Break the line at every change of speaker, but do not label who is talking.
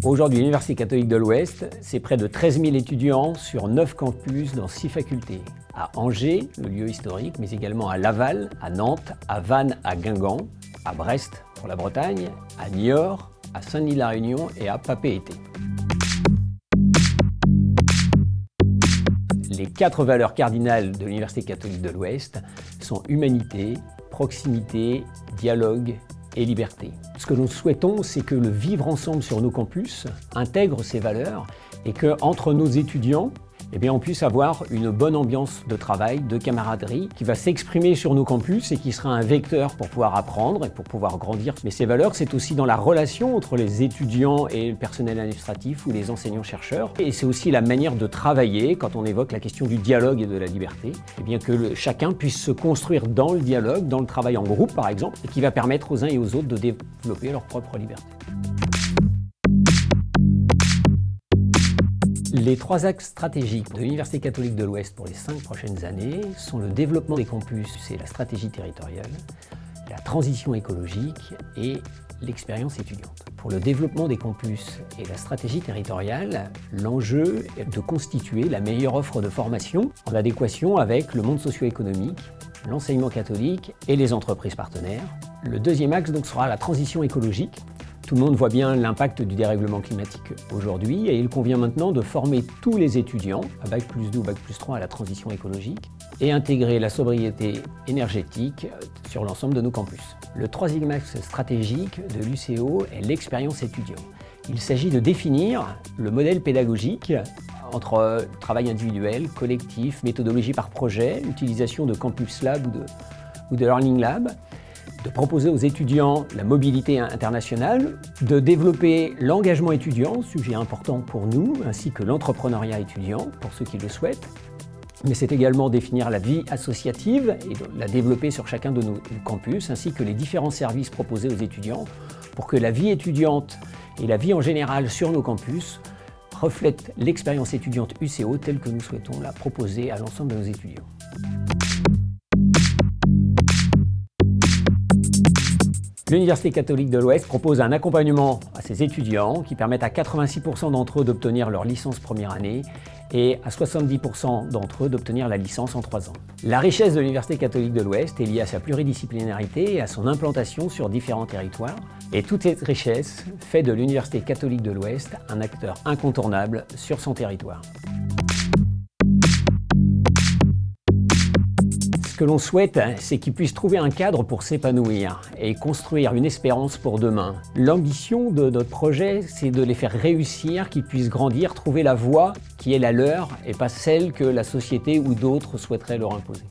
Aujourd'hui, l'Université catholique de l'Ouest, c'est près de 13 000 étudiants sur 9 campus dans 6 facultés. À Angers, le lieu historique, mais également à Laval, à Nantes, à Vannes, à Guingamp, à Brest pour la Bretagne, à Niort, à Saint-Denis-la-Réunion et à Papeete. Les 4 valeurs cardinales de l'Université catholique de l'Ouest sont humanité, proximité, dialogue et liberté. Ce que nous souhaitons, c'est que le vivre ensemble sur nos campus intègre ces valeurs et qu'entre nos étudiants, on puisse avoir une bonne ambiance de travail, de camaraderie, qui va s'exprimer sur nos campus et qui sera un vecteur pour pouvoir apprendre et pour pouvoir grandir. Mais ces valeurs, c'est aussi dans la relation entre les étudiants et le personnel administratif ou les enseignants-chercheurs. Et c'est aussi la manière de travailler, quand on évoque la question du dialogue et de la liberté, que chacun puisse se construire dans le dialogue, dans le travail en groupe par exemple, et qui va permettre aux uns et aux autres de développer leur propre liberté. Les 3 axes stratégiques de l'Université catholique de l'Ouest pour les 5 prochaines années sont le développement des campus et la stratégie territoriale, la transition écologique et l'expérience étudiante. Pour le développement des campus et la stratégie territoriale, l'enjeu est de constituer la meilleure offre de formation en adéquation avec le monde socio-économique, l'enseignement catholique et les entreprises partenaires. Le deuxième axe sera la transition écologique. Tout le monde voit bien l'impact du dérèglement climatique aujourd'hui et il convient maintenant de former tous les étudiants, à Bac+2 ou Bac+3 à la transition écologique et intégrer la sobriété énergétique sur l'ensemble de nos campus. Le troisième axe stratégique de l'UCO est l'expérience étudiant. Il s'agit de définir le modèle pédagogique entre travail individuel, collectif, méthodologie par projet, utilisation de Campus Lab ou de Learning Lab, de proposer aux étudiants la mobilité internationale, de développer l'engagement étudiant, sujet important pour nous, ainsi que l'entrepreneuriat étudiant, pour ceux qui le souhaitent. Mais c'est également définir la vie associative et la développer sur chacun de nos campus, ainsi que les différents services proposés aux étudiants, pour que la vie étudiante et la vie en général sur nos campus reflètent l'expérience étudiante UCO telle que nous souhaitons la proposer à l'ensemble de nos étudiants. L'Université catholique de l'Ouest propose un accompagnement à ses étudiants qui permettent à 86% d'entre eux d'obtenir leur licence première année et à 70% d'entre eux d'obtenir la licence en 3 ans. La richesse de l'Université catholique de l'Ouest est liée à sa pluridisciplinarité et à son implantation sur différents territoires. Et toute cette richesse fait de l'Université catholique de l'Ouest un acteur incontournable sur son territoire. Ce que l'on souhaite, c'est qu'ils puissent trouver un cadre pour s'épanouir et construire une espérance pour demain. L'ambition de notre projet, c'est de les faire réussir, qu'ils puissent grandir, trouver la voie qui est la leur et pas celle que la société ou d'autres souhaiteraient leur imposer.